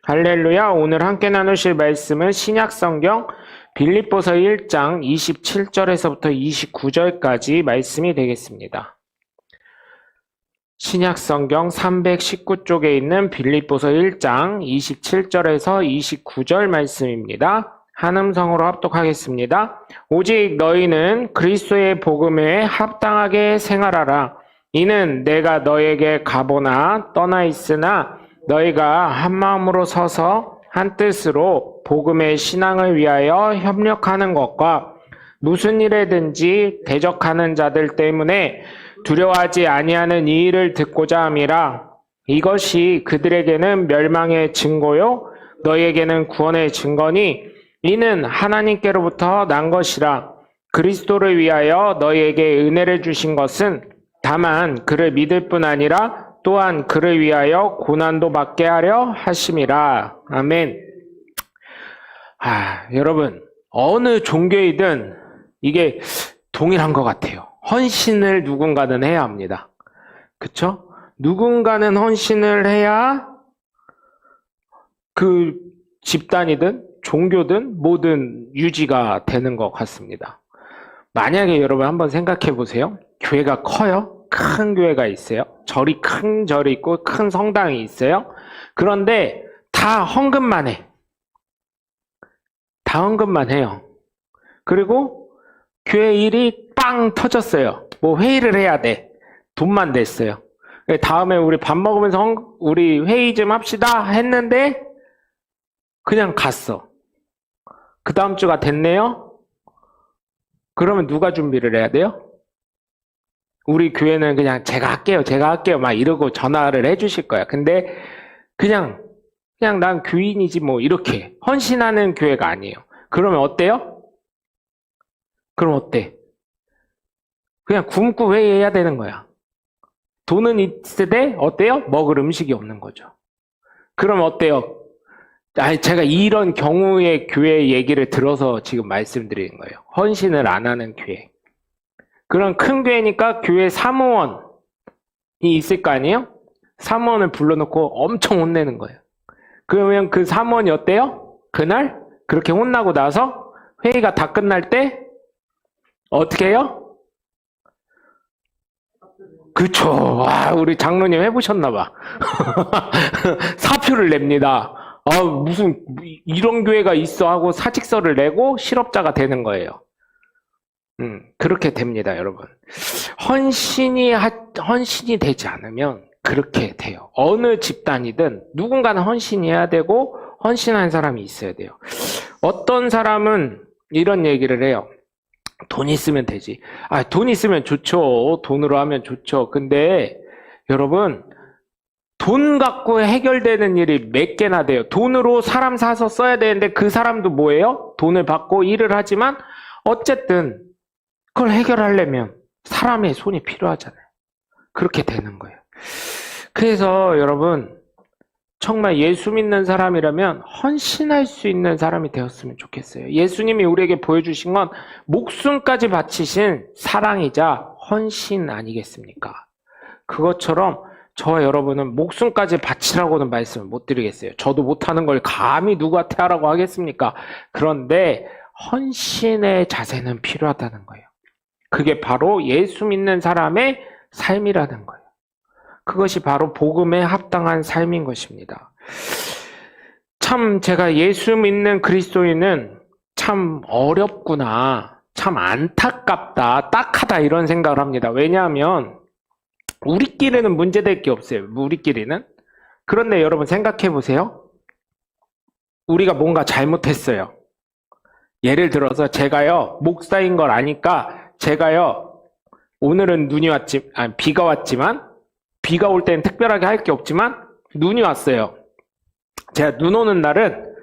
할렐루야. 오늘 함께 나누실 말씀은 신약성경 빌립보서 1장 27절에서부터 29절까지 말씀이 되겠습니다. 신약성경 319쪽에 있는 빌립보서 1장 27절에서 29절 말씀입니다. 한음성으로 합독하겠습니다. 오직 너희는 그리스도의 복음에 합당하게 생활하라. 이는 내가 너에게 가보나 떠나 있으나 너희가 한 마음으로 서서 한 뜻으로 복음의 신앙을 위하여 협력하는 것과 무슨 일에든지 대적하는 자들 때문에 두려워하지 아니하는 이 일을 듣고자 함이라. 이것이 그들에게는 멸망의 증거요 너희에게는 구원의 증거니 이는 하나님께로부터 난 것이라. 그리스도를 위하여 너희에게 은혜를 주신 것은 다만 그를 믿을 뿐 아니라 또한 그를 위하여 고난도 받게 하려 하심이라. 아멘. 여러분, 어느 종교이든 이게 동일한 것 같아요. 헌신을 누군가는 해야 합니다. 그쵸? 누군가는 헌신을 해야 그 집단이든 종교든 뭐든 유지가 되는 것 같습니다. 만약에 여러분 한번 생각해 보세요. 교회가 커요? 큰 교회가 있어요. 큰 절이 있고 큰 성당이 있어요. 그런데 다 헌금만 해. 다 헌금만 해요. 그리고 교회 일이 빵 터졌어요. 뭐 회의를 해야 돼. 돈만 냈어요. 다음에 우리 밥 먹으면서 우리 회의 좀 합시다 했는데 그냥 갔어. 그 다음 주가 됐네요. 그러면 누가 준비를 해야 돼요? 우리 교회는 그냥 제가 할게요 막 이러고 전화를 해주실 거야. 근데 그냥 난 교인이지 뭐 이렇게 헌신하는 교회가 아니에요. 그러면 어때요? 그럼 어때? 그냥 굶고 회의해야 되는 거야. 돈은 있을 때 어때요? 먹을 음식이 없는 거죠. 그럼 어때요? 제가 이런 경우의 교회 얘기를 들어서 지금 말씀드리는 거예요. 헌신을 안 하는 교회. 그런 큰 교회니까 교회 사무원이 있을 거 아니에요? 사무원을 불러놓고 엄청 혼내는 거예요. 그러면 그 사무원이 어때요? 그날 그렇게 혼나고 나서 회의가 다 끝날 때 어떻게 해요? 그쵸. 우리 장로님 해보셨나 봐. 사표를 냅니다. 무슨 이런 교회가 있어 하고 사직서를 내고 실업자가 되는 거예요. 그렇게 됩니다, 여러분. 헌신이 되지 않으면 그렇게 돼요. 어느 집단이든 누군가는 헌신해야 되고 헌신한 사람이 있어야 돼요. 어떤 사람은 이런 얘기를 해요. 돈 있으면 되지. 돈 있으면 좋죠. 돈으로 하면 좋죠. 근데 여러분, 돈 갖고 해결되는 일이 몇 개나 돼요. 돈으로 사람 사서 써야 되는데 그 사람도 뭐예요? 돈을 받고 일을 하지만 어쨌든 그걸 해결하려면 사람의 손이 필요하잖아요. 그렇게 되는 거예요. 그래서 여러분 정말 예수 믿는 사람이라면 헌신할 수 있는 사람이 되었으면 좋겠어요. 예수님이 우리에게 보여주신 건 목숨까지 바치신 사랑이자 헌신 아니겠습니까? 그것처럼 저와 여러분은 목숨까지 바치라고는 말씀을 못 드리겠어요. 저도 못하는 걸 감히 누구한테 하라고 하겠습니까? 그런데 헌신의 자세는 필요하다는 거예요. 그게 바로 예수 믿는 사람의 삶이라는 거예요. 그것이 바로 복음에 합당한 삶인 것입니다. 참 제가 예수 믿는 그리스도인은 참 어렵구나, 참 안타깝다, 딱하다 이런 생각을 합니다. 왜냐하면 우리끼리는 문제될 게 없어요. 우리끼리는. 그런데 여러분 생각해 보세요. 우리가 뭔가 잘못했어요. 예를 들어서 제가요 목사인 걸 아니까 제가요 오늘은 비가 왔지만 비가 올 때는 특별하게 할 게 없지만 눈이 왔어요. 제가 눈 오는 날은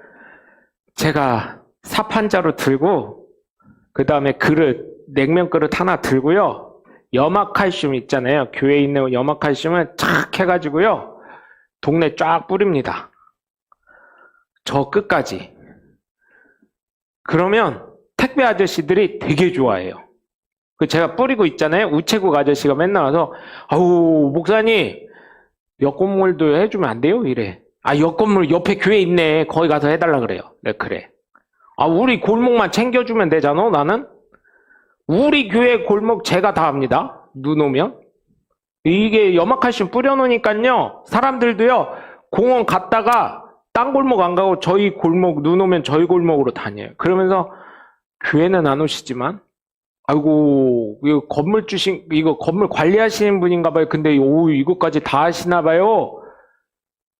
제가 삽 한 자루 들고 그 다음에 냉면 그릇 하나 들고요. 염화칼슘 있잖아요. 교회에 있는 염화칼슘을 착 해가지고요. 동네 쫙 뿌립니다. 저 끝까지. 그러면 택배 아저씨들이 되게 좋아해요. 제가 뿌리고 있잖아요. 우체국 아저씨가 맨날 와서 목사님 여권몰도 해주면 안 돼요? 이래. 아, 옆 건물 옆에 교회 있네. 거기 가서 해달라 그래요. 네, 그래. 아, 우리 골목만 챙겨주면 되잖아, 나는? 우리 교회 골목 제가 다 합니다. 눈 오면. 이게 염화칼슘 뿌려놓으니까요, 사람들도요, 공원 갔다가 딴 골목 안 가고 저희 골목, 눈 오면 저희 골목으로 다녀요. 그러면서 교회는 안 오시지만, 아이고, 이거 이거 건물 관리하시는 분인가 봐요. 근데, 오, 이거까지 다 하시나 봐요.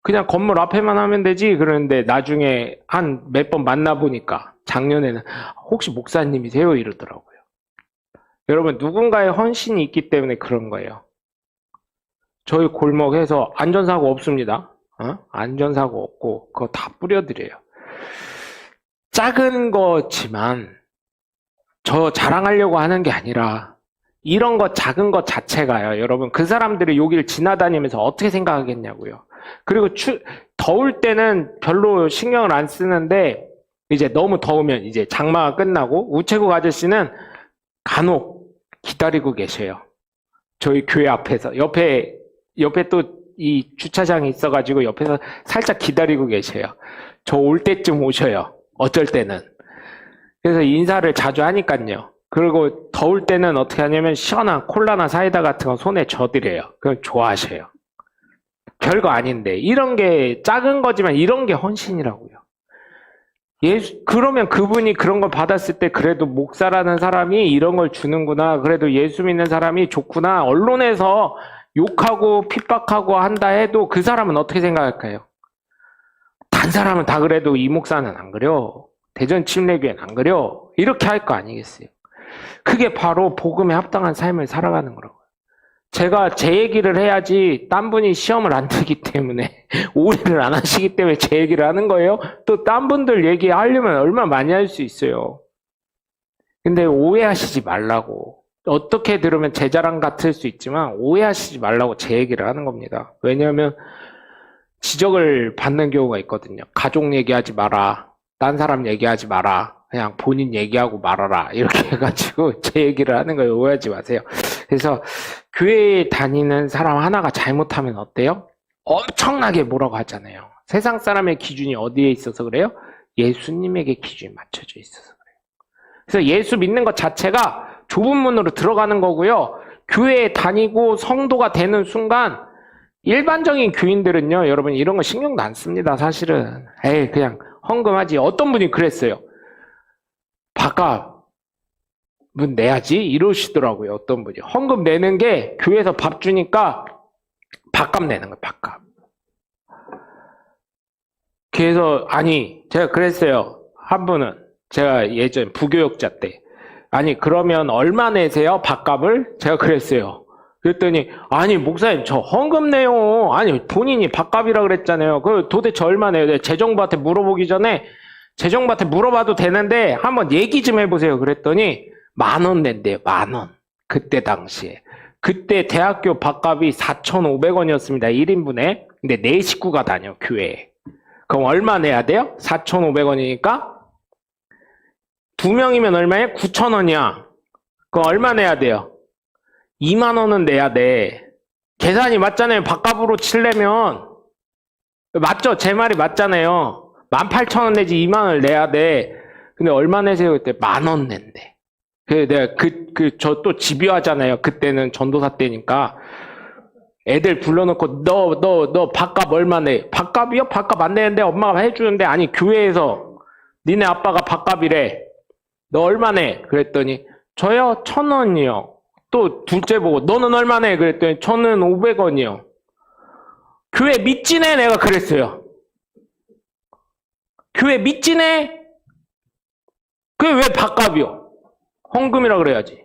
그냥 건물 앞에만 하면 되지. 그러는데 나중에 한 몇 번 만나보니까 작년에는 혹시 목사님이세요? 이러더라고요. 여러분, 누군가의 헌신이 있기 때문에 그런 거예요. 저희 골목에서 안전사고 없습니다. 안전사고 없고 그거 다 뿌려드려요. 작은 거지만 저 자랑하려고 하는 게 아니라 이런 거 작은 거 자체가요. 여러분, 그 사람들이 여기를 지나다니면서 어떻게 생각하겠냐고요. 그리고 더울 때는 별로 신경을 안 쓰는데 이제 너무 더우면 이제 장마가 끝나고 우체국 아저씨는 간혹 기다리고 계셔요. 저희 교회 앞에서 옆에 또 이 주차장이 있어가지고 옆에서 살짝 기다리고 계셔요. 저 올 때쯤 오셔요. 어쩔 때는. 그래서 인사를 자주 하니까요. 그리고 더울 때는 어떻게 하냐면 시원한 콜라나 사이다 같은 거 손에 져드려요. 그럼 좋아하셔요. 별거 아닌데 이런 게 작은 거지만 이런 게 헌신이라고요. 그러면 그분이 그런 걸 받았을 때 그래도 목사라는 사람이 이런 걸 주는구나. 그래도 예수 믿는 사람이 좋구나. 언론에서 욕하고 핍박하고 한다 해도 그 사람은 어떻게 생각할까요? 단 사람은 다 그래도 이 목사는 안 그려. 대전 침례교회는 안 그려. 이렇게 할 거 아니겠어요? 그게 바로 복음에 합당한 삶을 살아가는 거라고요. 제가 제 얘기를 해야지 딴 분이 시험을 안 들기 때문에 오해를 안 하시기 때문에 제 얘기를 하는 거예요. 또 딴 분들 얘기하려면 얼마나 많이 할 수 있어요. 근데 오해하시지 말라고. 어떻게 들으면 제 자랑 같을 수 있지만 오해하시지 말라고 제 얘기를 하는 겁니다. 왜냐하면 지적을 받는 경우가 있거든요. 가족 얘기하지 마라. 딴 사람 얘기하지 마라. 그냥 본인 얘기하고 말아라. 이렇게 해가지고 제 얘기를 하는 거예요. 오해하지 마세요. 그래서 교회에 다니는 사람 하나가 잘못하면 어때요? 엄청나게 뭐라고 하잖아요. 세상 사람의 기준이 어디에 있어서 그래요? 예수님에게 기준이 맞춰져 있어서 그래요. 그래서 예수 믿는 것 자체가 좁은 문으로 들어가는 거고요. 교회에 다니고 성도가 되는 순간 일반적인 교인들은요, 여러분 이런 거 신경도 안 씁니다. 사실은 에이 그냥 헌금하지. 어떤 분이 그랬어요. 밥값은 내야지 이러시더라고요. 어떤 분이 헌금 내는 게 교회에서 밥 주니까 밥값 내는 거예요. 밥값. 그래서 아니 제가 그랬어요. 한 분은 제가 예전 부교역자 때 아니 그러면 얼마 내세요? 밥값을? 제가 그랬어요. 그랬더니 아니 목사님 저 헌금 내요. 아니 본인이 밥값이라 그랬잖아요. 그 도대체 얼마 내요? 재정부한테 물어보기 전에 재정부한테 물어봐도 되는데 한번 얘기 좀 해보세요. 그랬더니 10,000원 낸대요. 10,000원. 그때 당시에. 그때 대학교 밥값이 4,500원이었습니다. 1인분에. 근데 내 식구가 다녀 교회에. 그럼 얼마 내야 돼요? 4,500원이니까 2명이면 얼마예요? 9,000원이야. 그럼 얼마 내야 돼요? 20,000원은 내야 돼. 계산이 맞잖아요. 밥값으로 치려면. 맞죠? 제 말이 맞잖아요. 18,000원 내지 20,000원을 내야 돼. 근데 얼마 내세요? 그때 10,000원 낸대. 그래서 내가 저 또 집요하잖아요. 그때는 전도사 때니까. 애들 불러놓고 너 밥값 얼마 내? 밥값이요? 밥값 안 내는데 엄마가 해주는데 아니 교회에서 니네 아빠가 밥값이래. 너 얼마 내? 그랬더니 저요? 1,000원이요. 또 둘째 보고 너는 얼마 내? 그랬더니 저는 500원이요. 교회 믿지네? 내가 그랬어요. 교회 믿지네? 그게 왜 밥값이요? 헌금이라 그래야지.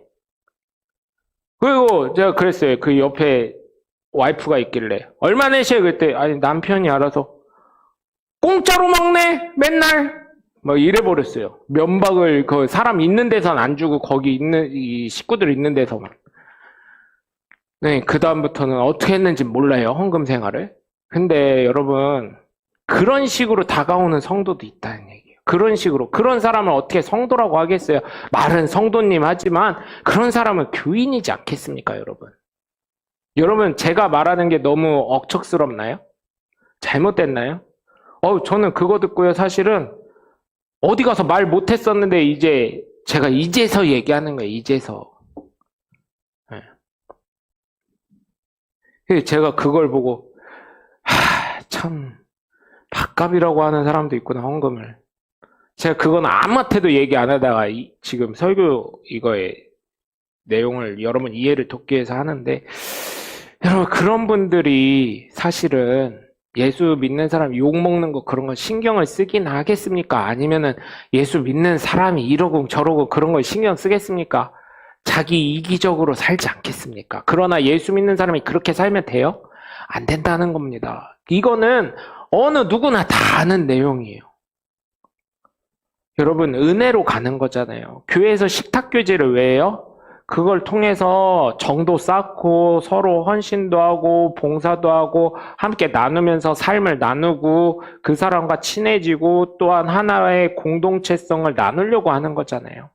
그리고 제가 그랬어요. 그 옆에 와이프가 있길래 얼마 내셔요? 그랬더니 아니 남편이 알아서 공짜로 먹네? 맨날? 막 이래버렸어요. 면박을 그 사람 있는 데선 안 주고 거기 있는 이 식구들 있는 데서만. 네, 그 다음부터는 어떻게 했는지 몰라요. 헌금 생활을. 근데 여러분 그런 식으로 다가오는 성도도 있다는 얘기예요. 그런 식으로 그런 사람을 어떻게 성도라고 하겠어요? 말은 성도님 하지만 그런 사람은 교인이지 않겠습니까, 여러분? 여러분 제가 말하는 게 너무 억척스럽나요? 잘못됐나요? 저는 그거 듣고요, 사실은 어디 가서 말 못했었는데 제가 이제서 얘기하는 거예요, 이제서. 네. 제가 그걸 보고 참 밥값이라고 하는 사람도 있구나, 헌금을. 제가 그건 아무한테도 얘기 안 하다가 지금 설교 이거의 내용을 여러분 이해를 돕기 위해서 하는데, 여러분 그런 분들이 사실은 예수 믿는 사람 욕먹는 거 그런 거 신경을 쓰긴 하겠습니까? 아니면은 예수 믿는 사람이 이러고 저러고 그런 걸 신경 쓰겠습니까? 자기 이기적으로 살지 않겠습니까? 그러나 예수 믿는 사람이 그렇게 살면 돼요? 안 된다는 겁니다. 이거는 어느 누구나 다 아는 내용이에요. 여러분 은혜로 가는 거잖아요. 교회에서 식탁교제를 왜 해요? 그걸 통해서 정도 쌓고 서로 헌신도 하고 봉사도 하고 함께 나누면서 삶을 나누고 그 사람과 친해지고 또한 하나의 공동체성을 나누려고 하는 거잖아요.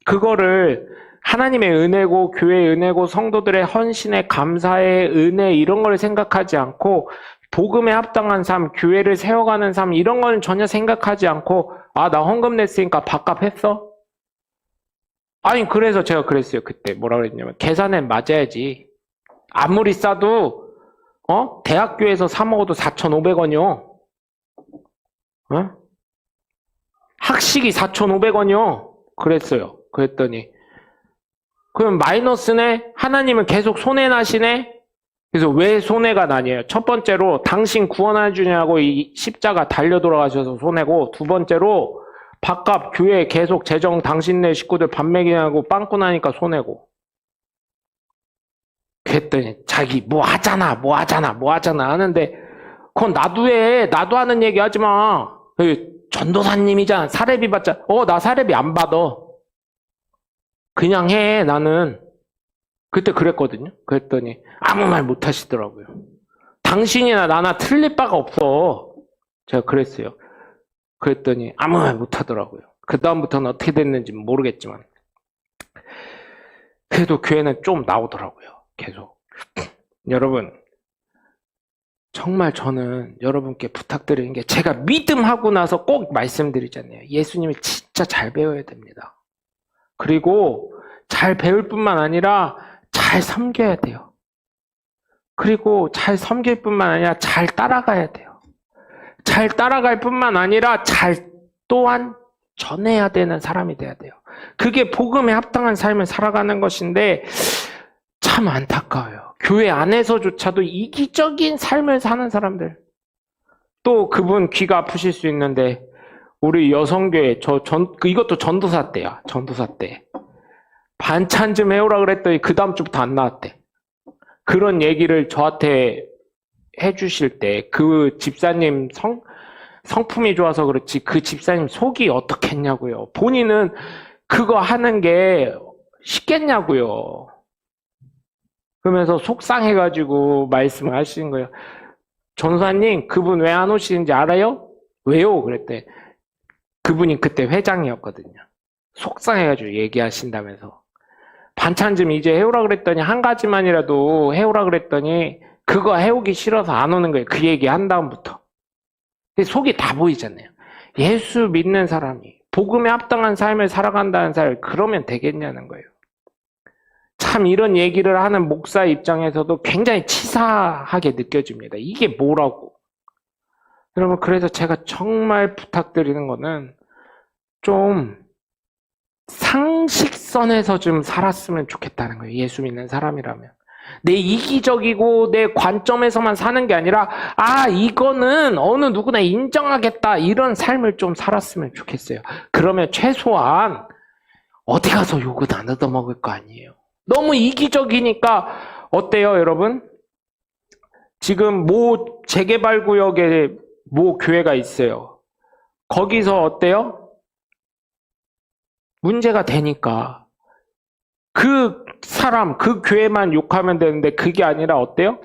그거를 하나님의 은혜고 교회의 은혜고 성도들의 헌신의 감사의 은혜 이런 걸 생각하지 않고 복음에 합당한 삶, 교회를 세워가는 삶 이런 건 전혀 생각하지 않고 나 헌금 냈으니까 밥값 했어? 아니 그래서 제가 그랬어요. 그때 뭐라 그랬냐면 계산에 맞아야지. 아무리 싸도 대학교에서 사 먹어도 4,500원이요. 학식이 4,500원이요. 그랬어요. 그랬더니 그럼 마이너스네? 하나님은 계속 손해나시네? 그래서 왜 손해가 나뉘어요? 첫 번째로 당신 구원해 주냐고 이 십자가 달려 돌아가셔서 손해고, 두 번째로 밥값 교회 계속 재정 당신네 식구들 밥 먹이냐고 빵꾸 나니까 손해고. 그랬더니 자기 뭐 하잖아 하는데 그건 나도 해. 나도 하는 얘기 하지 마. 전도사님이잖아. 사례비 받자. 나 사례비 안 받아. 그냥 해 나는. 그때 그랬거든요. 그랬더니 아무 말 못 하시더라고요. 당신이나 나나 틀릴 바가 없어. 제가 그랬어요. 그랬더니 아무 말 못 하더라고요. 그 다음부터는 어떻게 됐는지 모르겠지만 그래도 교회는 좀 나오더라고요. 계속. 여러분 정말 저는 여러분께 부탁드리는 게, 제가 믿음하고 나서 꼭 말씀드리잖아요. 예수님을 진짜 잘 배워야 됩니다. 그리고 잘 배울 뿐만 아니라 잘 섬겨야 돼요. 그리고 잘 섬길 뿐만 아니라 잘 따라가야 돼요. 잘 따라갈 뿐만 아니라 또한 전해야 되는 사람이 돼야 돼요. 그게 복음에 합당한 삶을 살아가는 것인데 참 안타까워요. 교회 안에서조차도 이기적인 삶을 사는 사람들. 또 그분 귀가 아프실 수 있는데 우리 여성교회 이것도 전도사 때야. 전도사 때 반찬 좀 해오라 그랬더니 그 다음 주부터 안 나왔대. 그런 얘기를 저한테 해주실 때 그 집사님 성품이 좋아서 그렇지 그 집사님 속이 어떻겠냐고요. 본인은 그거 하는 게 쉽겠냐고요. 그러면서 속상해가지고 말씀을 하시는 거예요. 전사님 그분 왜 안 오시는지 알아요? 왜요? 그랬대. 그분이 그때 회장이었거든요. 속상해가지고 얘기하신다면서. 반찬 좀 이제 해오라 그랬더니 한 가지만이라도 해오라 그랬더니 그거 해오기 싫어서 안 오는 거예요. 그 얘기 한 다음부터. 속이 다 보이잖아요. 예수 믿는 사람이 복음에 합당한 삶을 살아간다는 사람이 그러면 되겠냐는 거예요. 참 이런 얘기를 하는 목사 입장에서도 굉장히 치사하게 느껴집니다. 이게 뭐라고. 여러분 그래서 제가 정말 부탁드리는 거는 좀 상식선에서 좀 살았으면 좋겠다는 거예요. 예수 믿는 사람이라면. 내 이기적이고 내 관점에서만 사는 게 아니라 이거는 어느 누구나 인정하겠다 이런 삶을 좀 살았으면 좋겠어요. 그러면 최소한 어디 가서 욕은 안 얻어먹을 거 아니에요. 너무 이기적이니까 어때요 여러분? 지금 모 재개발구역에 모 교회가 있어요. 거기서 어때요? 문제가 되니까 그 사람, 그 교회만 욕하면 되는데 그게 아니라 어때요?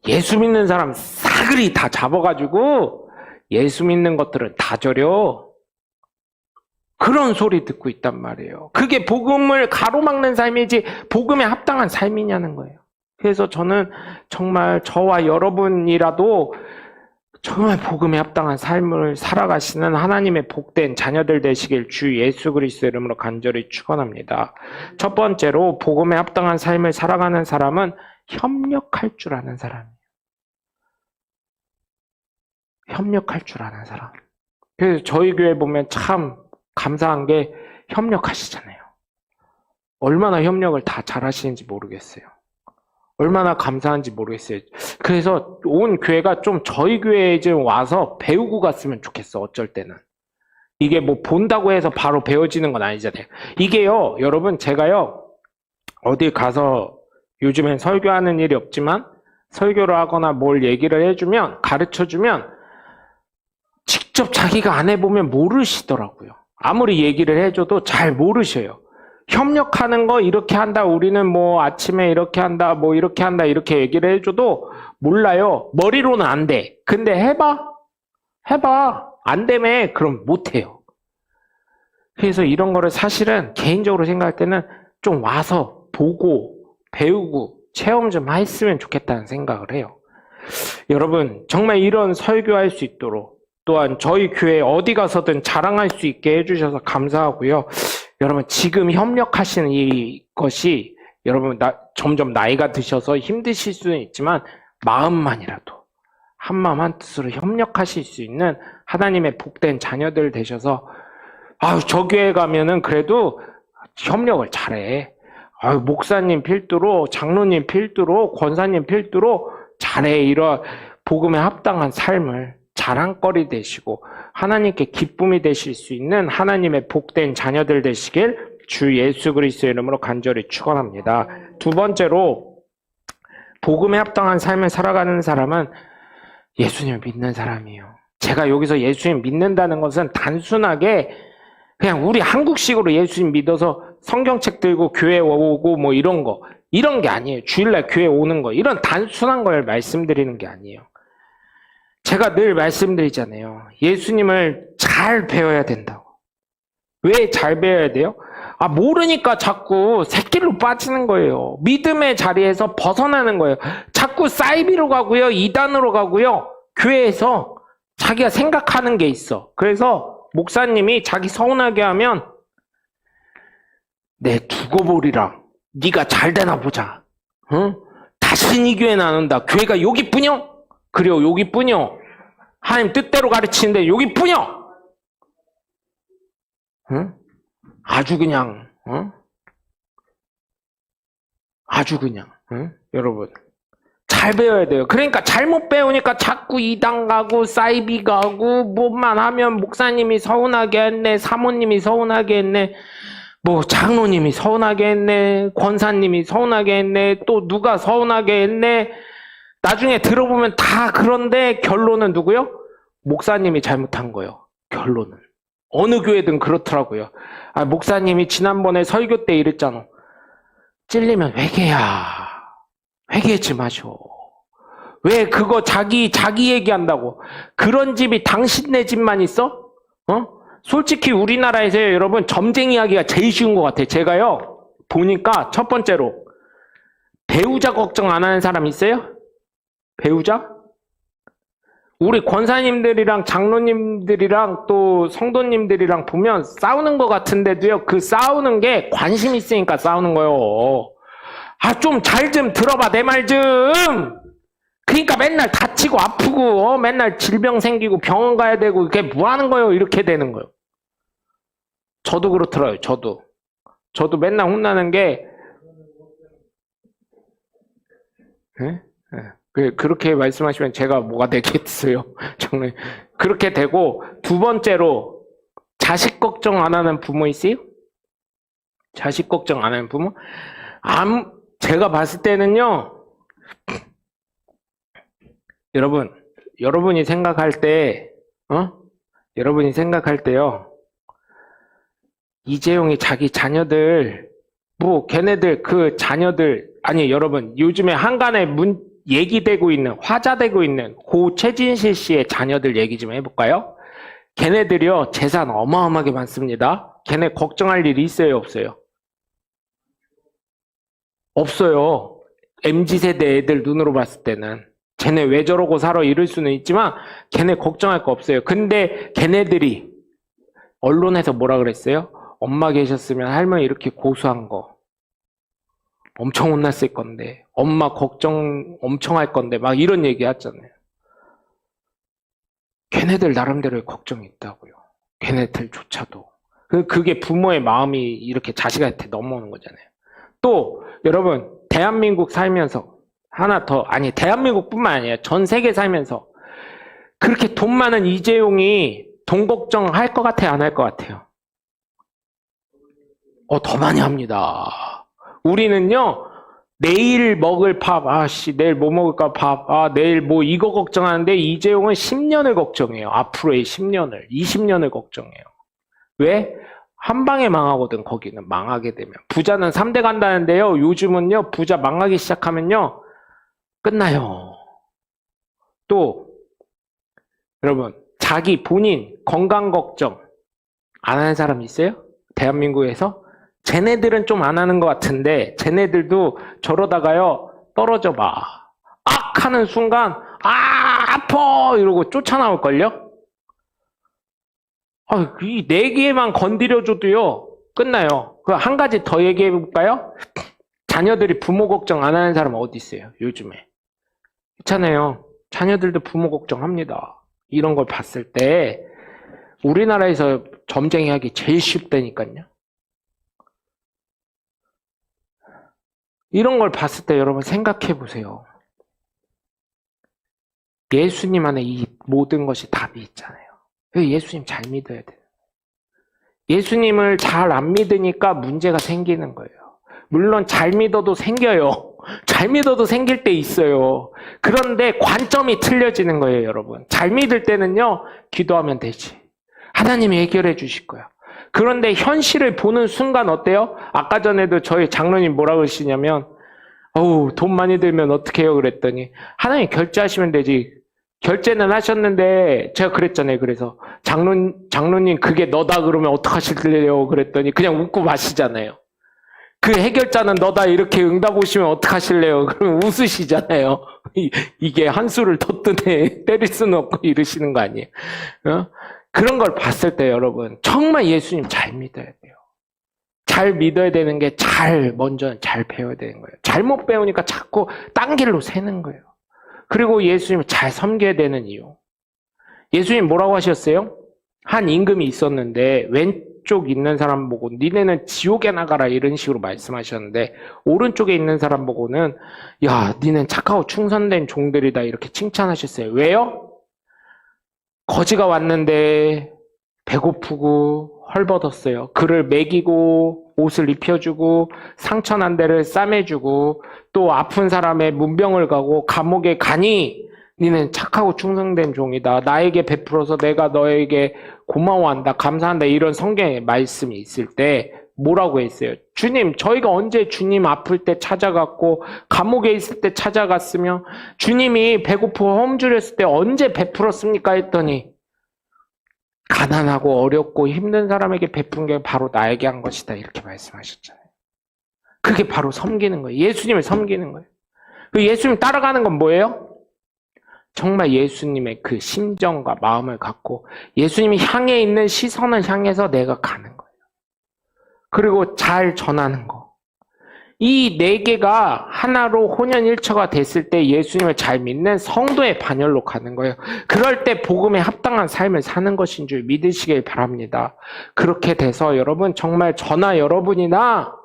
예수 믿는 사람 싸그리 다 잡아가지고 예수 믿는 것들은 다 절여. 그런 소리 듣고 있단 말이에요. 그게 복음을 가로막는 삶이지 복음에 합당한 삶이냐는 거예요. 그래서 저는 정말 저와 여러분이라도 정말 복음에 합당한 삶을 살아가시는 하나님의 복된 자녀들 되시길 주 예수 그리스도 이름으로 간절히 축원합니다. 첫 번째로 복음에 합당한 삶을 살아가는 사람은 협력할 줄 아는 사람이에요. 협력할 줄 아는 사람. 그래서 저희 교회 보면 참 감사한 게 협력하시잖아요. 얼마나 협력을 다 잘하시는지 모르겠어요. 얼마나 감사한지 모르겠어요. 그래서 온 교회가 좀 저희 교회에 좀 와서 배우고 갔으면 좋겠어, 어쩔 때는. 이게 뭐 본다고 해서 바로 배워지는 건 아니잖아요. 이게요, 여러분, 제가요, 어디 가서 요즘엔 설교하는 일이 없지만, 설교를 하거나 뭘 얘기를 해주면, 가르쳐주면, 직접 자기가 안 해보면 모르시더라고요. 아무리 얘기를 해줘도 잘 모르셔요. 협력하는 거 이렇게 한다, 우리는 뭐 아침에 이렇게 한다, 뭐 이렇게 한다, 이렇게 얘기를 해줘도 몰라요. 머리로는 안 돼. 근데 해봐. 안 되면 그럼 못해요. 그래서 이런 거를 사실은 개인적으로 생각할 때는 좀 와서 보고 배우고 체험 좀 했으면 좋겠다는 생각을 해요. 여러분, 정말 이런 설교할 수 있도록 또한 저희 교회 어디 가서든 자랑할 수 있게 해주셔서 감사하고요. 여러분, 지금 협력하시는 이것이 여러분 점점 나이가 드셔서 힘드실 수는 있지만 마음만이라도 한마음 한뜻으로 협력하실 수 있는 하나님의 복된 자녀들 되셔서 저 교회 가면은 그래도 협력을 잘해. 목사님 필두로, 장로님 필두로, 권사님 필두로 잘해. 이런 복음에 합당한 삶을 자랑거리 되시고 하나님께 기쁨이 되실 수 있는 하나님의 복된 자녀들 되시길 주 예수 그리스도의 이름으로 간절히 축원합니다. 두 번째로 복음에 합당한 삶을 살아가는 사람은 예수님을 믿는 사람이에요. 제가 여기서 예수님 믿는다는 것은 단순하게 그냥 우리 한국식으로 예수님 믿어서 성경책 들고 교회 오고 뭐 이런 게 아니에요. 주일날 교회 오는 거 이런 단순한 걸 말씀드리는 게 아니에요. 제가 늘 말씀드리잖아요. 예수님을 잘 배워야 된다고. 왜 잘 배워야 돼요? 모르니까 자꾸 새길로 빠지는 거예요. 믿음의 자리에서 벗어나는 거예요. 자꾸 사이비로 가고요. 이단으로 가고요. 교회에서 자기가 생각하는 게 있어. 그래서 목사님이 자기 서운하게 하면 내 두고 보리라. 네가 잘 되나 보자. 응? 다시는 이 교회는 안 온다. 교회가 여기뿐이요? 그래요, 여기뿐이요. 하나님 뜻대로 가르치는데 여기뿐이요. 응? 아주 그냥, 아주 그냥, 여러분. 잘 배워야 돼요. 그러니까 잘못 배우니까 자꾸 이단 가고 사이비 가고 뭐만 하면 목사님이 서운하게 했네, 사모님이 서운하게 했네, 뭐 장로님이 서운하게 했네, 권사님이 서운하게 했네, 또 누가 서운하게 했네. 나중에 들어보면 다 그런데 결론은 누구요? 목사님이 잘못한 거예요. 결론은. 어느 교회든 그렇더라고요. 목사님이 지난번에 설교 때 이랬잖아. 찔리면 회개야. 회개하지 마셔. 왜 그거 자기 얘기한다고. 그런 집이 당신네 집만 있어? 솔직히 우리나라에서요, 여러분, 점쟁이 하기가 제일 쉬운 것 같아요. 제가요, 보니까 첫 번째로 배우자 걱정 안 하는 사람 있어요? 배우자? 우리 권사님들이랑 장로님들이랑 또 성도님들이랑 보면 싸우는 것 같은데도요, 그 싸우는 게 관심 있으니까 싸우는 거예요. 좀 잘 좀 들어봐, 내 말 좀. 그러니까 맨날 다치고 아프고, 맨날 질병 생기고 병원 가야 되고, 이게 뭐 하는 거예요? 이렇게 되는 거예요. 저도 그렇더라고요, 저도 맨날 혼나는 게, 네? 그렇게 말씀하시면 제가 뭐가 되겠어요? 정말. 그렇게 되고, 두 번째로, 자식 걱정 안 하는 부모 있어요? 자식 걱정 안 하는 부모? 제가 봤을 때는요, 여러분이 생각할 때, 여러분이 생각할 때요, 이재용이 자기 자녀들, 걔네들 그 자녀들, 여러분, 요즘에 한간에 얘기되고 있는, 화자되고 있는 고 최진실 씨의 자녀들 얘기 좀 해볼까요? 걔네들이요, 재산 어마어마하게 많습니다. 걔네 걱정할 일이 있어요, 없어요? 없어요. MZ세대 애들 눈으로 봤을 때는. 쟤네 왜 저러고 살아 이럴 수는 있지만 걔네 걱정할 거 없어요. 근데 걔네들이 언론에서 뭐라 그랬어요? 엄마 계셨으면 할머니 이렇게 고소한 거 엄청 혼났을 건데, 엄마 걱정 엄청 할 건데 막 이런 얘기 하잖아요. 걔네들 나름대로의 걱정이 있다고요. 걔네들조차도. 그게 부모의 마음이 이렇게 자식한테 넘어오는 거잖아요. 또 여러분, 대한민국 살면서 하나 더, 아니 대한민국뿐만 아니라 전 세계 살면서 그렇게 돈 많은 이재용이 돈 걱정 할 것 같아요, 안 할 것 같아요? 더 많이 합니다. 우리는요, 내일 먹을 밥, 내일 뭐 먹을까 밥, 내일 뭐 이거 걱정하는데 이재용은 10년을 걱정해요. 앞으로의 10년을, 20년을 걱정해요. 왜? 한 방에 망하거든, 거기는. 망하게 되면. 부자는 3대 간다는데요, 요즘은요, 부자 망하기 시작하면요, 끝나요. 또, 여러분, 자기 본인 건강 걱정 안 하는 사람 있어요? 대한민국에서? 쟤네들은 좀 안 하는 것 같은데 쟤네들도 저러다가요 떨어져 봐. 악 하는 순간 아파 이러고 쫓아나올걸요? 이 4개만 건드려줘도요 끝나요. 그 한 가지 더 얘기해 볼까요? 자녀들이 부모 걱정 안 하는 사람 어디 있어요 요즘에? 있잖아요. 자녀들도 부모 걱정합니다. 이런 걸 봤을 때 우리나라에서 점쟁이 하기 제일 쉽다니까요. 이런 걸 봤을 때 여러분 생각해 보세요. 예수님 안에 이 모든 것이 답이 있잖아요. 예수님 잘 믿어야 돼요. 예수님을 잘 안 믿으니까 문제가 생기는 거예요. 물론 잘 믿어도 생겨요. 잘 믿어도 생길 때 있어요. 그런데 관점이 틀려지는 거예요, 여러분. 잘 믿을 때는요, 기도하면 되지. 하나님이 해결해 주실 거야. 그런데 현실을 보는 순간 어때요? 아까 전에도 저희 장로님 뭐라 그러시냐면 돈 많이 들면 어떻게 해요? 그랬더니 하나님 결제하시면 되지. 결제는 하셨는데 제가 그랬잖아요. 그래서 장로님 그게 너다 그러면 어떡하실래요? 그랬더니 그냥 웃고 마시잖아요. 그 해결자는 너다 이렇게 응답 오시면 어떡하실래요? 그러면 웃으시잖아요. 이게 한 수를 더 뜨네. 때릴 수는 없고 이러시는 거 아니에요? 그런 걸 봤을 때 여러분 정말 예수님 잘 믿어야 돼요. 잘 믿어야 되는 게 먼저 잘 배워야 되는 거예요. 잘못 배우니까 자꾸 딴 길로 새는 거예요. 그리고 예수님을 잘 섬겨야 되는 이유. 예수님 뭐라고 하셨어요? 한 임금이 있었는데 왼쪽 있는 사람 보고 니네는 지옥에 나가라 이런 식으로 말씀하셨는데 오른쪽에 있는 사람 보고는 야 니는 착하고 충성된 종들이다 이렇게 칭찬하셨어요. 왜요? 거지가 왔는데 배고프고 헐벗었어요. 그를 먹이고 옷을 입혀주고 상처난 데를 싸매주고 또 아픈 사람의 문병을 가고 감옥에 가니 니는 착하고 충성된 종이다. 나에게 베풀어서 내가 너에게 고마워한다. 감사한다. 이런 성경의 말씀이 있을 때 뭐라고 했어요? 주님, 저희가 언제 주님 아플 때 찾아갔고 감옥에 있을 때 찾아갔으며 주님이 배고프고 험주렸을 때 언제 베풀었습니까? 했더니 가난하고 어렵고 힘든 사람에게 베푼 게 바로 나에게 한 것이다. 이렇게 말씀하셨잖아요. 그게 바로 섬기는 거예요. 예수님을 섬기는 거예요. 예수님 따라가는 건 뭐예요? 정말 예수님의 그 심정과 마음을 갖고 예수님이 향해 있는 시선을 향해서 내가 가는 거예요. 그리고 잘 전하는 거. 이 4개가 하나로 혼연일처가 됐을 때 예수님을 잘 믿는 성도의 반열로 가는 거예요. 그럴 때 복음에 합당한 삶을 사는 것인 줄 믿으시길 바랍니다. 그렇게 돼서 여러분 정말 저나 여러분이나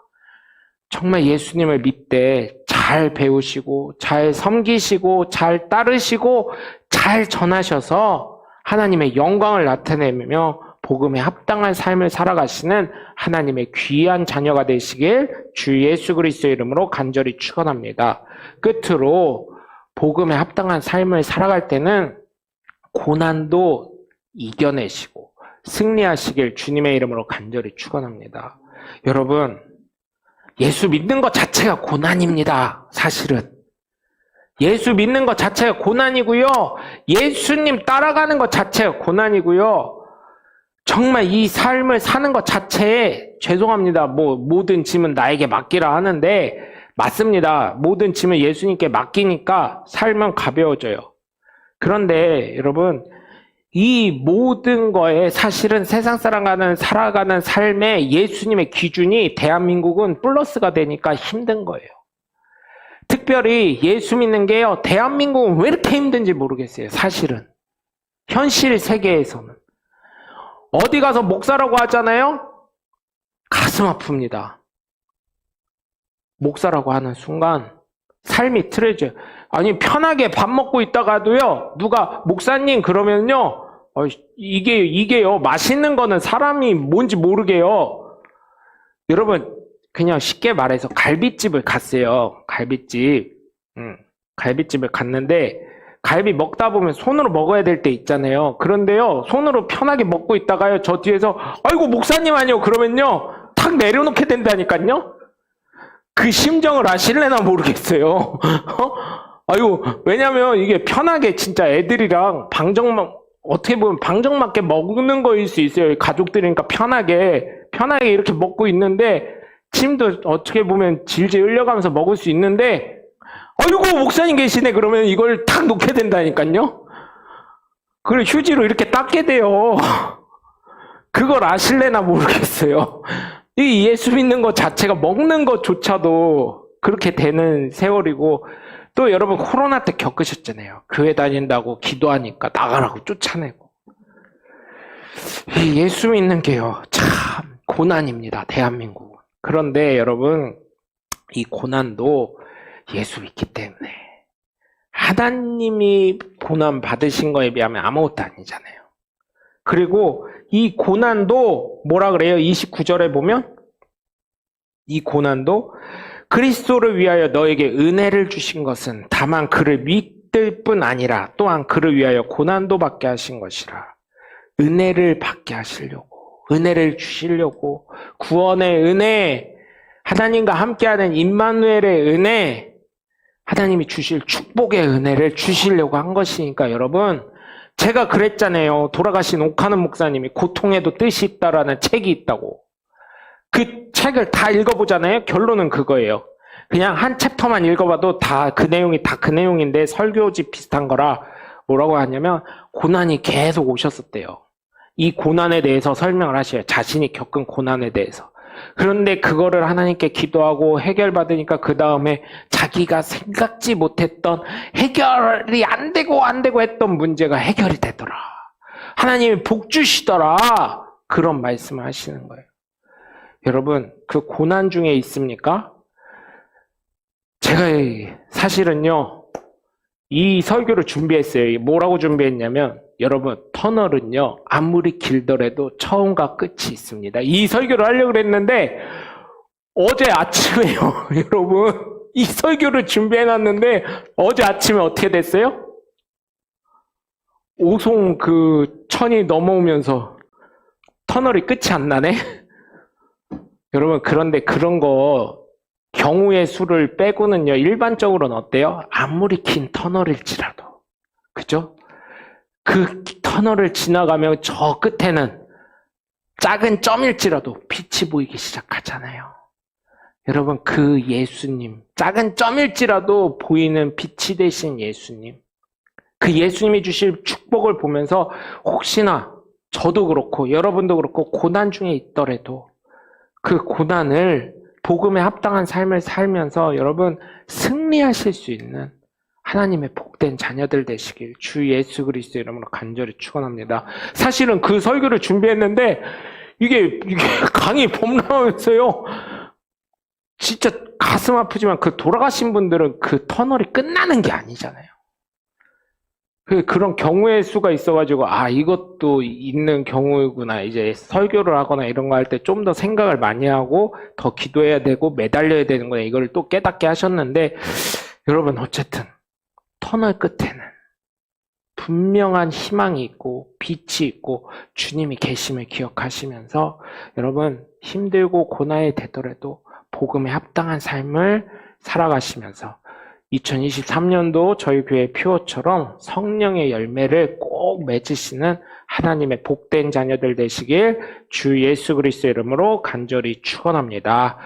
정말 예수님을 믿되 잘 배우시고 잘 섬기시고 잘 따르시고 잘 전하셔서 하나님의 영광을 나타내며 복음에 합당한 삶을 살아가시는 하나님의 귀한 자녀가 되시길 주 예수 그리스도의 이름으로 간절히 축원합니다. 끝으로 복음에 합당한 삶을 살아갈 때는 고난도 이겨내시고 승리하시길 주님의 이름으로 간절히 축원합니다. 여러분, 예수 믿는 것 자체가 고난입니다. 사실은. 예수 믿는 것 자체가 고난이고요. 예수님 따라가는 것 자체가 고난이고요. 정말 이 삶을 사는 것 자체에 죄송합니다. 모든 짐은 나에게 맡기라 하는데 맞습니다. 모든 짐을 예수님께 맡기니까 삶은 가벼워져요. 그런데 여러분, 이 모든 거에 사실은 세상 사람과는 살아가는 삶에 예수님의 기준이 대한민국은 플러스가 되니까 힘든 거예요. 특별히 예수 믿는 게요, 대한민국은 왜 이렇게 힘든지 모르겠어요. 사실은. 현실 세계에서는. 어디 가서 목사라고 하잖아요? 가슴 아픕니다. 목사라고 하는 순간 삶이 틀어져요. 아니, 편하게 밥 먹고 있다가도요, 누가 목사님 그러면요, 이게요, 맛있는 거는 사람이 뭔지 모르게요. 여러분, 그냥 쉽게 말해서 갈비집을 갔어요. 갈비집. 갈비집을 갔는데, 갈비 먹다 보면 손으로 먹어야 될 때 있잖아요. 그런데요, 손으로 편하게 먹고 있다가요, 저 뒤에서, 아이고, 목사님 아니요. 그러면요, 탁 내려놓게 된다니까요? 그 심정을 아실래나 모르겠어요. 아이고, 왜냐면 이게 편하게 진짜 애들이랑 어떻게 보면 방정맞게 먹는 거일 수 있어요. 가족들이니까 편하게 이렇게 먹고 있는데, 침도 어떻게 보면 질질 흘려가면서 먹을 수 있는데, 아이고, 목사님 계시네. 그러면 이걸 탁 놓게 된다니까요? 그걸 휴지로 이렇게 닦게 돼요. 그걸 아실래나 모르겠어요. 이 예수 믿는 것 자체가 먹는 것조차도 그렇게 되는 세월이고, 또 여러분 코로나 때 겪으셨잖아요. 교회 다닌다고 기도하니까 나가라고 쫓아내고. 이 예수 믿는 게요, 참 고난입니다. 대한민국은. 그런데 여러분, 이 고난도 예수 믿기 때문에 하나님이 고난 받으신 거에 비하면 아무것도 아니잖아요. 그리고 이 고난도 뭐라 그래요? 29절에 보면 이 고난도 그리스도를 위하여 너에게 은혜를 주신 것은 다만 그를 믿을 뿐 아니라 또한 그를 위하여 고난도 받게 하신 것이라. 은혜를 받게 하시려고, 은혜를 주시려고, 구원의 은혜, 하나님과 함께하는 임마누엘의 은혜, 하나님이 주실 축복의 은혜를 주시려고 한 것이니까 여러분, 제가 그랬잖아요. 돌아가신 옥하는 목사님이 고통에도 뜻이 있다라는 책이 있다고. 그 책을 다 읽어보잖아요. 결론은 그거예요. 그냥 한 챕터만 읽어봐도 다 그 내용이 다 그 내용인데 설교지 비슷한 거라 뭐라고 하냐면 고난이 계속 오셨었대요. 이 고난에 대해서 설명을 하셔요. 자신이 겪은 고난에 대해서. 그런데 그거를 하나님께 기도하고 해결받으니까 그 다음에 자기가 생각지 못했던 해결이 안 되고 했던 문제가 해결이 되더라. 하나님이 복 주시더라. 그런 말씀을 하시는 거예요. 여러분, 그 고난 중에 있습니까? 제가 사실은요, 이 설교를 준비했어요. 뭐라고 준비했냐면, 여러분, 터널은요, 아무리 길더라도 처음과 끝이 있습니다. 이 설교를 하려고 그랬는데, 어제 아침에요, 여러분, 이 설교를 준비해놨는데, 어제 아침에 어떻게 됐어요? 오송 그 천이 넘어오면서 터널이 끝이 안 나네? 여러분, 그런데 그런 거, 경우의 수를 빼고는요, 일반적으로는 어때요? 아무리 긴 터널일지라도. 그죠? 그 터널을 지나가면 저 끝에는 작은 점일지라도 빛이 보이기 시작하잖아요. 여러분, 그 예수님, 작은 점일지라도 보이는 빛이 되신 예수님, 그 예수님이 주실 축복을 보면서 혹시나 저도 그렇고 여러분도 그렇고 고난 중에 있더라도 그 고난을 복음에 합당한 삶을 살면서 여러분 승리하실 수 있는 하나님의 복된 자녀들 되시길 주 예수 그리스도 이름으로 간절히 축원합니다. 사실은 그 설교를 준비했는데 이게 강의 봄나오면서요, 진짜 가슴 아프지만 그 돌아가신 분들은 그 터널이 끝나는 게 아니잖아요. 그런 경우의 수가 있어가지고 이것도 있는 경우구나. 이제 설교를 하거나 이런 거 할 때 좀 더 생각을 많이 하고 더 기도해야 되고 매달려야 되는구나. 이걸 또 깨닫게 하셨는데, 여러분 어쨌든 터널 끝에는 분명한 희망이 있고 빛이 있고 주님이 계심을 기억하시면서 여러분 힘들고 고난이 되더라도 복음에 합당한 삶을 살아가시면서 2023년도 저희 교회 표어처럼 성령의 열매를 꼭 맺으시는 하나님의 복된 자녀들 되시길 주 예수 그리스도 이름으로 간절히 축원합니다.